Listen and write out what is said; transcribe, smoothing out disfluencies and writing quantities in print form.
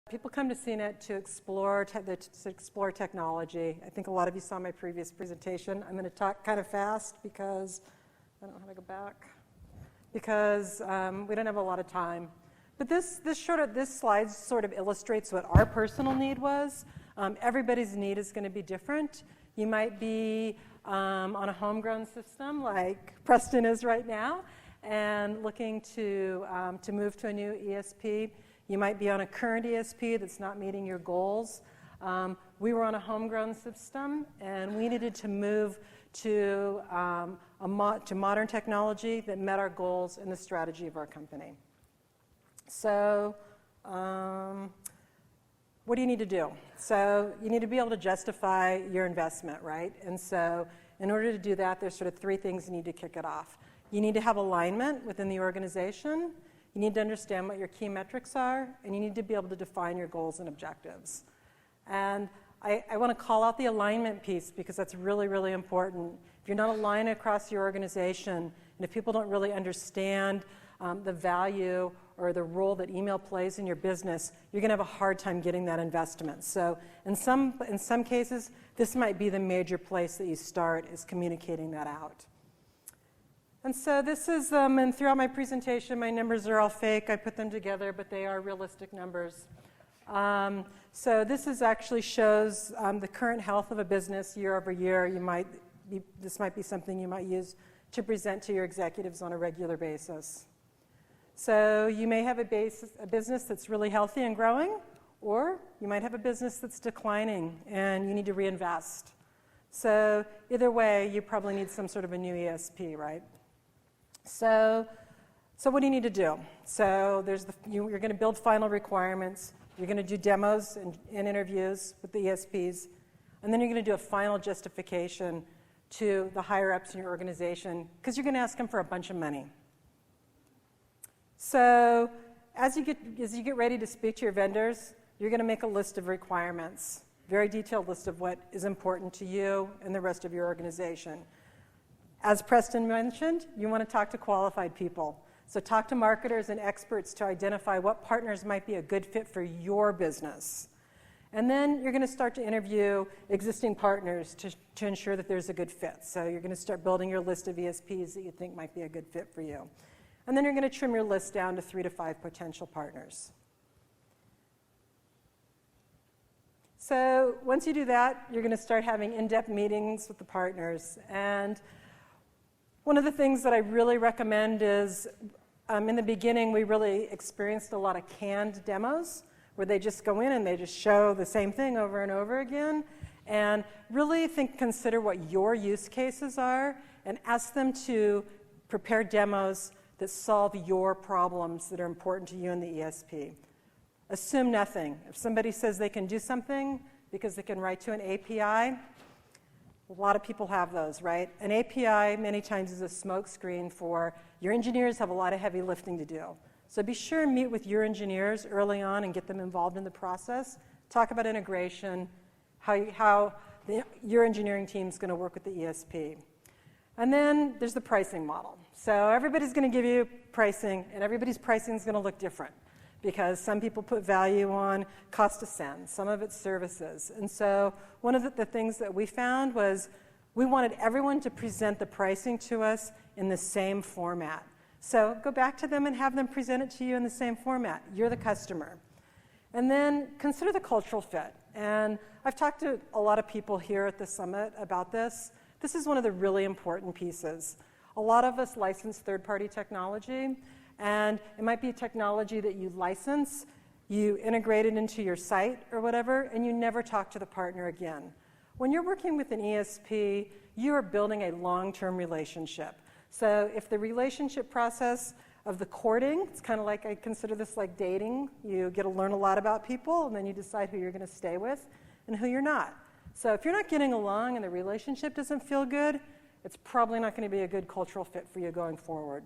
People come to CNET to explore technology. I think a lot of you saw my previous presentation. I'm going to talk kind of fast because I don't know how to go back. Because we don't have a lot of time. But this slide sort of illustrates what our personal need was. Everybody's need is going to be different. You might be on a homegrown system like Preston is right now and looking to move to a new ESP. You might be on a current ESP that's not meeting your goals. We were on a homegrown system, and we needed to move to modern technology that met our goals and the strategy of our company. So what do you need to do? So you need to be able to justify your investment, right? And so in order to do that, there's sort of three things you need to kick it off. You need to have alignment within the organization. You need to understand what your key metrics are, and you need to be able to define your goals and objectives. And I want to call out the alignment piece because that's really, really important. If you're not aligned across your organization, and if people don't really understand the value or the role that email plays in your business, you're going to have a hard time getting that investment. So in some cases, this might be the major place that you start, is communicating that out. And so this is, and throughout my presentation, my numbers are all fake. I put them together, but they are realistic numbers. So this actually shows the current health of a business year over year. This might be something you might use to present to your executives on a regular basis. So you may have a business that's really healthy and growing, or you might have a business that's declining and you need to reinvest. So either way, you probably need some sort of a new ESP, right? So what do you need to do? So you're going to build final requirements. You're going to do demos and interviews with the ESPs. And then you're going to do a final justification to the higher-ups in your organization because you're going to ask them for a bunch of money. So as you get ready to speak to your vendors, you're going to make a list of requirements, very detailed list of what is important to you and the rest of your organization. As Preston mentioned, you want to talk to qualified people. So talk to marketers and experts to identify what partners might be a good fit for your business. And then you're going to start to interview existing partners to ensure that there's a good fit. So you're going to start building your list of ESPs that you think might be a good fit for you. And then you're going to trim your list down to 3 to 5 potential partners. So once you do that, you're going to start having in-depth meetings with the partners. And one of the things that I really recommend is, in the beginning, we really experienced a lot of canned demos where they just go in and they just show the same thing over and over again. And really consider what your use cases are and ask them to prepare demos that solve your problems that are important to you in the ESP. Assume nothing. If somebody says they can do something because they can write to an API, a lot of people have those, right? An API many times is a smokescreen for your engineers have a lot of heavy lifting to do. So be sure and meet with your engineers early on and get them involved in the process. Talk about integration, how your engineering team is going to work with the ESP. And then there's the pricing model. So everybody's going to give you pricing, and everybody's pricing is going to look different because some people put value on cost to send, some of it's services. And so one of the things that we found was we wanted everyone to present the pricing to us in the same format. So go back to them and have them present it to you in the same format. You're the customer. And then consider the cultural fit. And I've talked to a lot of people here at the summit about this. This is one of the really important pieces. A lot of us license third-party technology, and it might be a technology that you license, you integrate it into your site or whatever, and you never talk to the partner again. When you're working with an ESP, you are building a long-term relationship. So if the relationship process of the courting, it's kind of like, I consider this like dating. You get to learn a lot about people, and then you decide who you're going to stay with and who you're not. So if you're not getting along and the relationship doesn't feel good, it's probably not going to be a good cultural fit for you going forward.